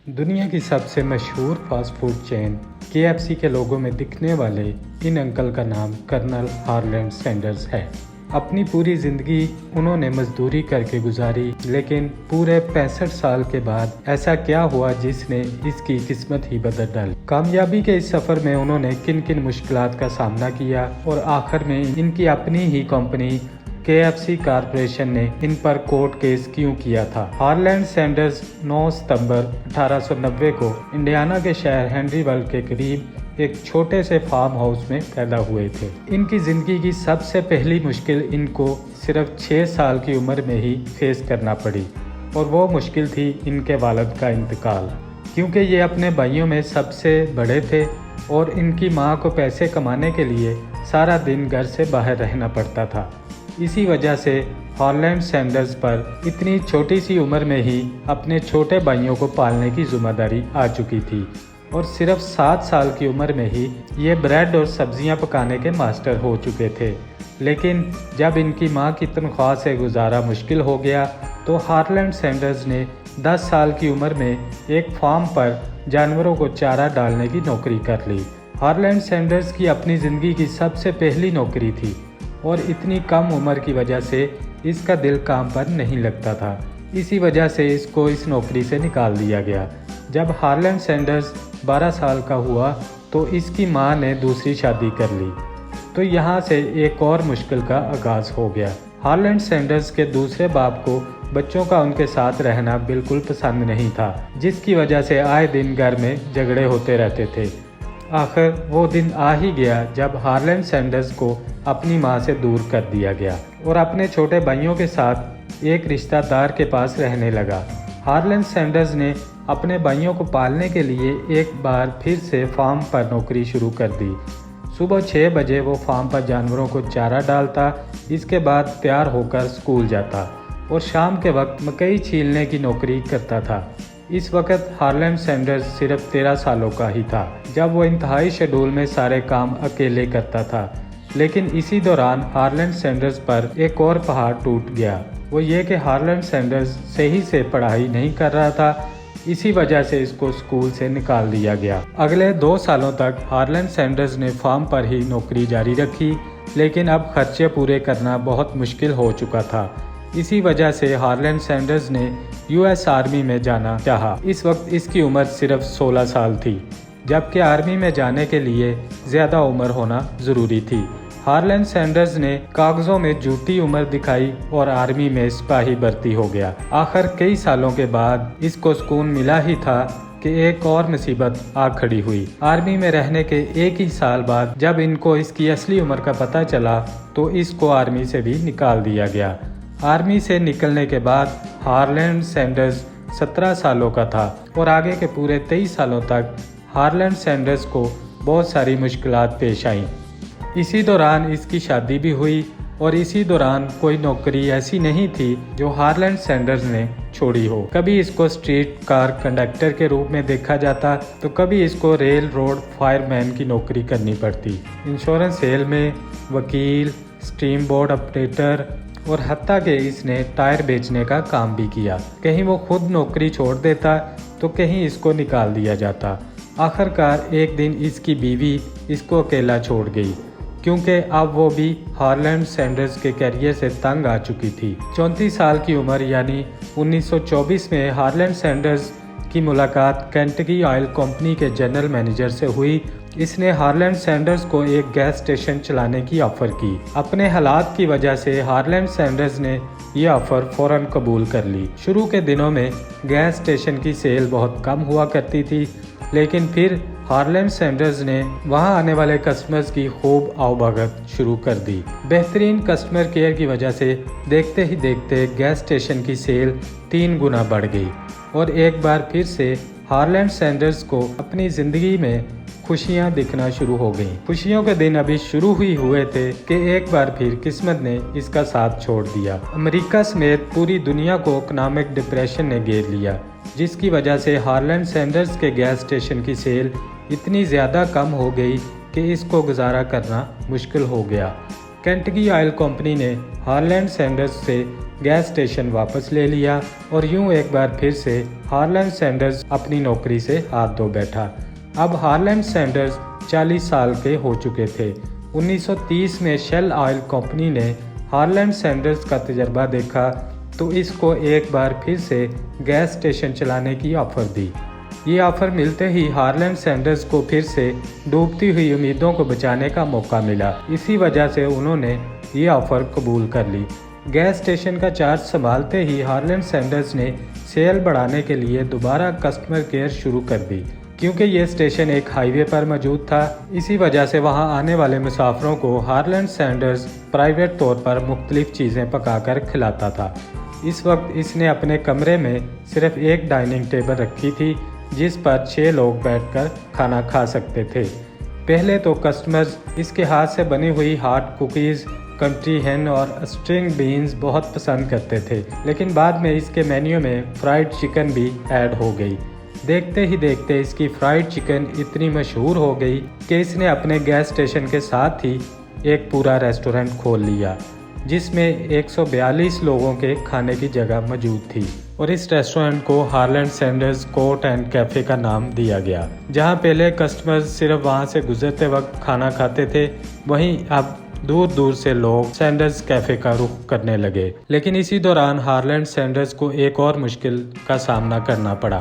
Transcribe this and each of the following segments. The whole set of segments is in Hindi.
दुनिया की सबसे मशहूर फास्ट फूड चेन KFC के लोगों में दिखने वाले इन अंकल का नाम कर्नल हार्लैंड सैंडर्स है। अपनी पूरी ज़िंदगी उन्होंने मजदूरी करके गुजारी, लेकिन पूरे 65 साल के बाद ऐसा क्या हुआ जिसने इसकी किस्मत ही बदल डाली। कामयाबी के इस सफ़र में उन्होंने किन किन मुश्किलात का सामना किया और आखिर में इनकी अपनी ही कंपनी KFC कॉरपोरेशन ने इन पर कोर्ट केस क्यों किया था। हार्लैंड सैंडर्स 9 सितंबर 1890 को इंडियाना के शहर हेनरीवल के करीब एक छोटे से फार्म हाउस में पैदा हुए थे। इनकी ज़िंदगी की सबसे पहली मुश्किल इनको सिर्फ 6 साल की उम्र में ही फेस करना पड़ी और वो मुश्किल थी इनके वालिद का इंतकाल, क्योंकि ये अपने भाइयों में सबसे बड़े थे और इनकी माँ को पैसे कमाने के लिए सारा दिन घर से बाहर रहना पड़ता था। इसी वजह से हार्लैंड सैंडर्स पर इतनी छोटी सी उम्र में ही अपने छोटे भाइयों को पालने की जिम्मेदारी आ चुकी थी और सिर्फ 7 साल की उम्र में ही ये ब्रेड और सब्जियां पकाने के मास्टर हो चुके थे। लेकिन जब इनकी मां की तनख्वाह से गुजारा मुश्किल हो गया तो हार्लैंड सैंडर्स ने 10 साल की उम्र में एक फार्म पर जानवरों को चारा डालने की नौकरी कर ली। हार्लैंड सैंडर्स की अपनी ज़िंदगी की सबसे पहली नौकरी थी और इतनी कम उम्र की वजह से इसका दिल काम पर नहीं लगता था। इसी वजह से इसको इस नौकरी से निकाल दिया गया। जब हार्लैंड सैंडर्स 12 साल का हुआ तो इसकी मां ने दूसरी शादी कर ली, तो यहाँ से एक और मुश्किल का आगाज़ हो गया। हार्लैंड सैंडर्स के दूसरे बाप को बच्चों का उनके साथ रहना बिल्कुल पसंद नहीं था, जिसकी वजह से आए दिन घर में झगड़े होते रहते थे। आखिर वो दिन आ ही गया जब हार्लैंड सैंडर्स को अपनी मां से दूर कर दिया गया और अपने छोटे भाइयों के साथ एक रिश्तेदार के पास रहने लगा। हार्लैंड सैंडर्स ने अपने भाइयों को पालने के लिए एक बार फिर से फार्म पर नौकरी शुरू कर दी। सुबह 6 बजे वो फार्म पर जानवरों को चारा डालता, इसके बाद तैयार होकर स्कूल जाता और शाम के वक्त मकई छीलने की नौकरी करता था। इस वक्त हार्लैंड सैंडर्स सिर्फ 13 सालों का ही था जब वो इंतहाई शेड्यूल में सारे काम अकेले करता था। लेकिन इसी दौरान हार्लैंड सैंडर्स पर एक और पहाड़ टूट गया। वो ये कि हार्लैंड सैंडर्स सही से पढ़ाई नहीं कर रहा था, इसी वजह से इसको स्कूल से निकाल दिया गया। अगले 2 सालों तक हार्लैंड सैंडर्स ने फार्म पर ही नौकरी जारी रखी, लेकिन अब खर्चे पूरे करना बहुत मुश्किल हो चुका था। इसी वजह से हार्लैंड सैंडर्स ने US आर्मी में जाना चाहा। इस वक्त इसकी उम्र सिर्फ 16 साल थी, जबकि आर्मी में जाने के लिए ज़्यादा उम्र होना ज़रूरी थी। हार्लैंड सैंडर्स ने कागज़ों में झूठी उम्र दिखाई और आर्मी में सिपाही भर्ती हो गया। आखिर कई सालों के बाद इसको सुकून मिला ही था कि एक और मुसीबत आ खड़ी हुई। आर्मी में रहने के एक ही साल बाद जब इनको इसकी असली उम्र का पता चला तो इसको आर्मी से भी निकाल दिया गया। आर्मी से निकलने के बाद हार्लैंड सैंडर्स 17 सालों का था और आगे के पूरे 23 सालों तक हार्लैंड सैंडर्स को बहुत सारी मुश्किलात पेश आईं। इसी दौरान इसकी शादी भी हुई और इसी दौरान कोई नौकरी ऐसी नहीं थी जो हार्लैंड सैंडर्स ने छोड़ी हो। कभी इसको स्ट्रीट कार कंडक्टर के रूप में देखा जाता तो कभी इसको रेल रोड फायरमैन की नौकरी करनी पड़ती। इंश्योरेंस सेल में वकील, स्टीम बोर्ड ऑपरेटर और हत्ता के इसने टायर बेचने का काम भी किया। कहीं वो खुद नौकरी छोड़ देता तो कहीं इसको निकाल दिया जाता। आखिरकार एक दिन इसकी बीवी इसको अकेला छोड़ गई, क्योंकि अब वो भी हार्लैंड सैंडर्स के करियर से तंग आ चुकी थी। 34 साल की उम्र यानी 1924 में हार्लैंड सैंडर्स की मुलाकात केंटकी ऑयल कंपनी के जनरल मैनेजर से हुई। इसने हार्लैंड सैंडर्स को एक गैस स्टेशन चलाने की ऑफ़र की। अपने हालात की वजह से हार्लैंड सैंडर्स ने यह ऑफ़र फ़ौरन कबूल कर ली। शुरू के दिनों में गैस स्टेशन की सेल बहुत कम हुआ करती थी, लेकिन फिर हार्लैंड सैंडर्स ने वहां आने वाले कस्टमर्स की खूब आवभगत शुरू कर दी। बेहतरीन कस्टमर केयर की वजह से देखते ही देखते गैस स्टेशन की सेल 3 गुना बढ़ गई और एक बार फिर से हार्लैंड सैंडर्स को अपनी ज़िंदगी में खुशियां दिखना शुरू हो गईं। खुशियों के दिन अभी शुरू ही हुए थे कि एक बार फिर किस्मत ने इसका साथ छोड़ दिया। अमेरिका समेत पूरी दुनिया को इकोनॉमिक डिप्रेशन ने घेर लिया, जिसकी वजह से हार्लैंड सैंडर्स के गैस स्टेशन की सेल इतनी ज़्यादा कम हो गई कि इसको गुजारा करना मुश्किल हो गया। केंटकी ऑयल कंपनी ने हार्लैंड सैंडर्स से गैस स्टेशन वापस ले लिया और यूं एक बार फिर से हार्लैंड सैंडर्स अपनी नौकरी से हाथ धो बैठा। अब हार्लैंड सैंडर्स 40 साल के हो चुके थे। 1930 में शेल ऑयल कंपनी ने हार्लैंड सैंडर्स का तजर्बा देखा तो इसको एक बार फिर से गैस स्टेशन चलाने की ऑफ़र दी। ये ऑफ़र मिलते ही हार्लैंड सैंडर्स को फिर से डूबती हुई उम्मीदों को बचाने का मौका मिला। इसी वजह से उन्होंने ये ऑफ़र कबूल कर ली। गैस स्टेशन का चार्ज संभालते ही हार्लैंड सैंडर्स ने सेल बढ़ाने के लिए दोबारा कस्टमर केयर शुरू कर दी। क्योंकि ये स्टेशन एक हाईवे पर मौजूद था, इसी वजह से वहां आने वाले मुसाफिरों को हार्लैंड सैंडर्स प्राइवेट तौर पर मुख्तलिफ चीज़ें पकाकर खिलाता था। इस वक्त इसने अपने कमरे में सिर्फ एक डाइनिंग टेबल रखी थी जिस पर 6 लोग बैठकर खाना खा सकते थे। पहले तो कस्टमर्स इसके हाथ से बनी हुई हॉट कुकीज़, कंट्री हैन और स्ट्रिंग बीन्स बहुत पसंद करते थे, लेकिन बाद में इसके मेन्यू में फ्राइड चिकन भी ऐड हो गई। देखते ही देखते इसकी फ्राइड चिकन इतनी मशहूर हो गई कि इसने अपने गैस स्टेशन के साथ ही एक पूरा रेस्टोरेंट खोल लिया जिसमें 142 लोगों के खाने की जगह मौजूद थी और इस रेस्टोरेंट को Harland Sanders court and cafe का नाम दिया गया। जहां पहले कस्टमर्स सिर्फ वहां से गुजरते वक्त खाना खाते थे, वहीं अब दूर दूर से लोग सैंडर्स कैफ़े का रुख करने लगे। लेकिन इसी दौरान हार्लैंड सैंडर्स को एक और मुश्किल का सामना करना पड़ा,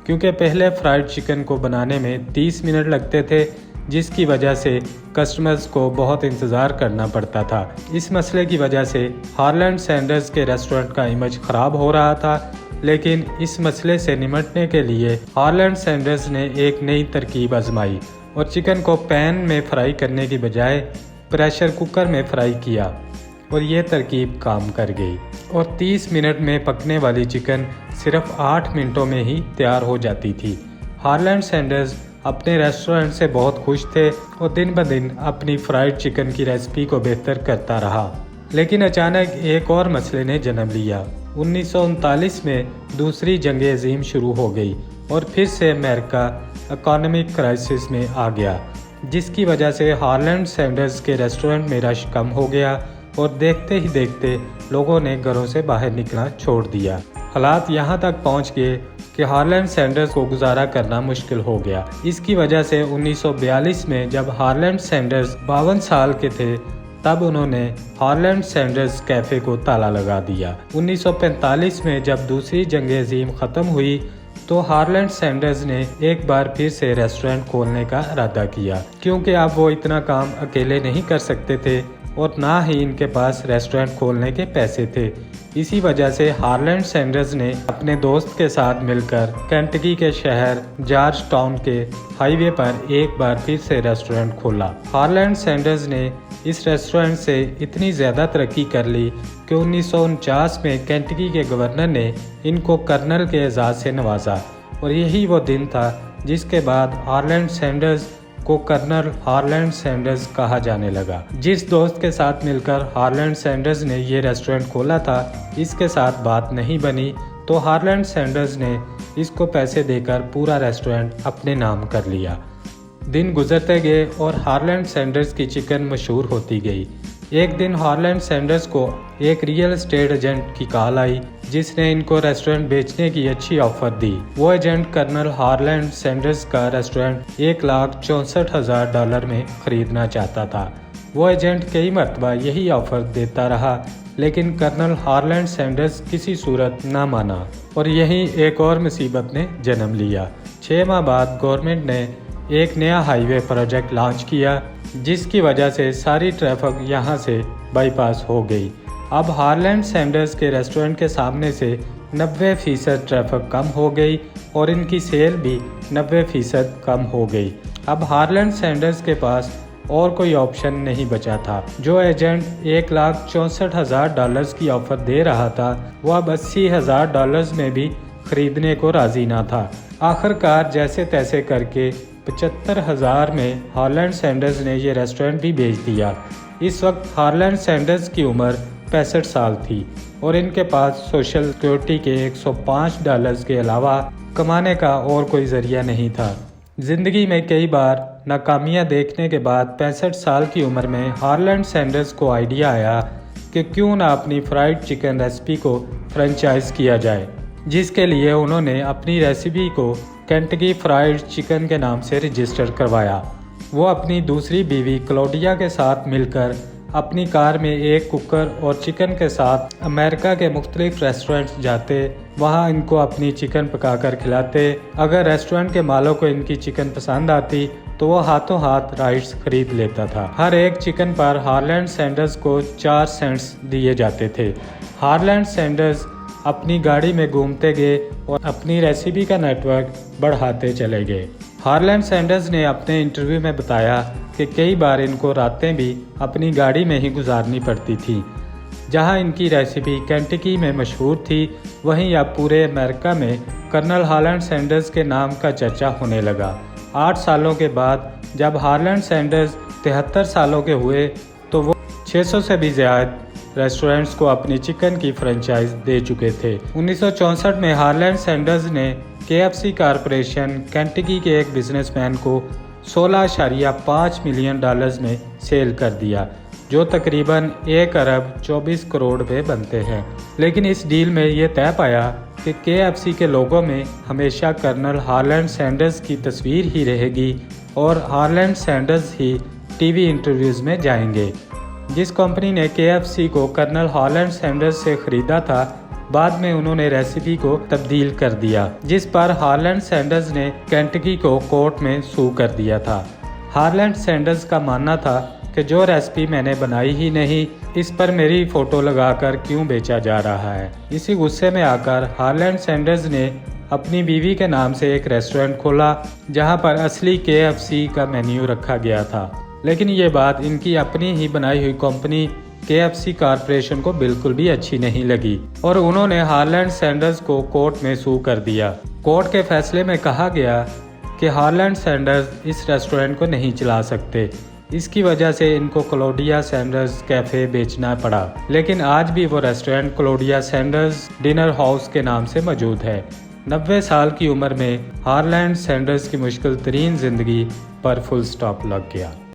क्योंकि पहले फ्राइड चिकन को बनाने में 30 मिनट लगते थे, जिसकी वजह से कस्टमर्स को बहुत इंतज़ार करना पड़ता था। इस मसले की वजह से हार्लैंड सैंडर्स के रेस्टोरेंट का इमेज ख़राब हो रहा था। लेकिन इस मसले से निपटने के लिए हार्लैंड सैंडर्स ने एक नई तरकीब आजमाई और चिकन को पैन में फ्राई करने की बजाय प्रेशर कुकर में फ्राई किया और ये तरकीब काम कर गई और 30 मिनट में पकने वाली चिकन सिर्फ 8 मिनटों में ही तैयार हो जाती थी। हार्लैंड सैंडर्स अपने रेस्टोरेंट से बहुत खुश थे और दिन ब दिन अपनी फ्राइड चिकन की रेसिपी को बेहतर करता रहा। लेकिन अचानक एक और मसले ने जन्म लिया। 1939 में दूसरी जंग अजीम शुरू हो गई और फिर से अमेरिका इकोनॉमिक क्राइसिस में आ गया, जिसकी वजह से हार्लैंड सैंडर्स के रेस्टोरेंट में रश कम हो गया और देखते ही देखते लोगों ने घरों से बाहर निकलना छोड़ दिया। हालात यहाँ तक पहुँच गए कि हार्लैंड सैंडर्स को गुजारा करना मुश्किल हो गया। इसकी वजह से 1942 में जब हार्लैंड सैंडर्स 52 साल के थे, तब उन्होंने हार्लैंड सैंडर्स कैफ़े को ताला लगा दिया। 1945 में जब दूसरी जंग अजीम ख़त्म हुई तो हार्लैंड सैंडर्स ने एक बार फिर से रेस्टोरेंट खोलने का इरादा किया, क्योंकि अब वो इतना काम अकेले नहीं कर सकते थे और ना ही इनके पास रेस्टोरेंट खोलने के पैसे थे। इसी वजह से हार्लैंड सैंडर्स ने अपने दोस्त के साथ मिलकर केंटकी के शहर जॉर्ज टाउन के हाईवे पर एक बार फिर से रेस्टोरेंट खोला। हार्लैंड सैंडर्स ने इस रेस्टोरेंट से इतनी ज़्यादा तरक्की कर ली कि 1949 में केंटकी के गवर्नर ने इनको कर्नल के एजाज़ से नवाजा और यही वो दिन था जिसके बाद हार्लैंड सैंडर्स को कर्नल हार्लैंड सैंडर्स कहा जाने लगा। जिस दोस्त के साथ मिलकर हार्लैंड सैंडर्स ने ये रेस्टोरेंट खोला था, इसके साथ बात नहीं बनी तो हार्लैंड सैंडर्स ने इसको पैसे देकर पूरा रेस्टोरेंट अपने नाम कर लिया। दिन गुजरते गए और हार्लैंड सैंडर्स की चिकन मशहूर होती गई। एक दिन हार्लैंड सैंडर्स को एक रियल एस्टेट एजेंट की कॉल आई जिसने इनको रेस्टोरेंट बेचने की अच्छी ऑफर दी। वो एजेंट कर्नल हार्लैंड सैंडर्स का रेस्टोरेंट $1,64,000 में खरीदना चाहता था। वो एजेंट कई मरतबा यही ऑफर देता रहा, लेकिन कर्नल हार्लैंड सैंडर्स किसी सूरत ना माना और यहीं एक और मुसीबत ने जन्म लिया। 6 माह बाद गवर्नमेंट ने एक नया हाईवे प्रोजेक्ट लॉन्च किया, जिसकी वजह से सारी ट्रैफिक यहाँ से बाईपास हो गई। अब हार्लैंड सैंडर्स के रेस्टोरेंट के सामने से 90% ट्रैफिक कम हो गई और इनकी सेल भी 90% कम हो गई। अब हार्लैंड सैंडर्स के पास और कोई ऑप्शन नहीं बचा था। जो एजेंट $1,64,000 की ऑफर दे रहा था, वो अब $80,000 में भी खरीदने को राजी ना था। आखिरकार जैसे तैसे करके 75,000 में हार्लैंड सैंडर्स ने ये रेस्टोरेंट भी बेच दिया। इस वक्त हार्लैंड सैंडर्स की उम्र 65 साल थी और इनके पास सोशल सिक्योरिटी के $105 के अलावा कमाने का और कोई जरिया नहीं था। जिंदगी में कई बार नाकामियां देखने के बाद 65 साल की उम्र में हार्लैंड सैंडर्स को आइडिया आया कि क्यों ना अपनी फ्राइड चिकन रेसिपी को फ्रेंचाइज किया जाए, जिसके लिए उन्होंने अपनी रेसिपी को केंटकी फ्राइड चिकन के नाम से रजिस्टर करवाया। वो अपनी दूसरी बीवी क्लोडिया के साथ मिलकर अपनी कार में एक कुकर और चिकन के साथ अमेरिका के मुख्तलिफ रेस्टोरेंट्स जाते, वहाँ इनको अपनी चिकन पकाकर खिलाते। अगर रेस्टोरेंट के मालों को इनकी चिकन पसंद आती तो वो हाथों हाथ राइट्स खरीद लेता था। हर एक चिकन पर हार्लैंड सैंडर्स को 4 सेंट्स दिए जाते थे। हार्लैंड सैंडर्स अपनी गाड़ी में घूमते गए और अपनी रेसिपी का नेटवर्क बढ़ाते चले गए। हार्लैंड सैंडर्स ने अपने इंटरव्यू में बताया कि कई बार इनको रातें भी अपनी गाड़ी में ही गुजारनी पड़ती थी। जहां इनकी रेसिपी केंटकी में मशहूर थी, वहीं अब पूरे अमेरिका में कर्नल हार्लैंड सैंडर्स के नाम का चर्चा होने लगा। 8 सालों के बाद जब हार्लैंड सैंडर्स 73 सालों के हुए तो वो 600 से भी ज़्यादा रेस्टोरेंट्स को अपनी चिकन की फ्रेंचाइज दे चुके थे। 1964 में हार्लैंड सैंडर्स ने KFC कॉरपोरेशन केंटकी के एक बिजनेसमैन को $16.5 मिलियन में सेल कर दिया, जो तकरीबन 1 अरब 24 करोड़ रुपए बनते हैं। लेकिन इस डील में ये तय पाया कि KFC के लोगों में हमेशा कर्नल हार्लैंड सैंडर्स की तस्वीर ही रहेगी और हार्लैंड सैंडर्स ही टीवी इंटरव्यूज़ में जाएंगे। जिस कंपनी ने KFC को कर्नल हार्लैंड सैंडर्स से ख़रीदा था, बाद में उन्होंने रेसिपी को तब्दील कर दिया, जिस पर हार्लैंड सैंडर्स ने केंटकी को कोर्ट में सू कर दिया था। हार्लैंड सैंडर्स का मानना था कि जो रेसिपी मैंने बनाई ही नहीं, इस पर मेरी फ़ोटो लगाकर क्यों बेचा जा रहा है। इसी गुस्से में आकर हार्लैंड सैंडर्स ने अपनी बीवी के नाम से एक रेस्टोरेंट खोला, जहां पर असली KFC का मेन्यू रखा गया था। लेकिन ये बात इनकी अपनी ही बनाई हुई कंपनी KFC कॉरपोरेशन को बिल्कुल भी अच्छी नहीं लगी और उन्होंने हार्लैंड सैंडर्स को कोर्ट में सू कर दिया। कोर्ट के फैसले में कहा गया कि हार्लैंड सैंडर्स इस रेस्टोरेंट को नहीं चला सकते। इसकी वजह से इनको क्लोडिया सैंडर्स कैफ़े बेचना पड़ा। लेकिन आज भी वो restaurant Claudia Sanders dinner house के नाम से मौजूद है। 90 साल की उम्र में हार्लैंड सैंडर्स की मुश्किल तरीन ज़िंदगी पर फुल स्टॉप लग गया।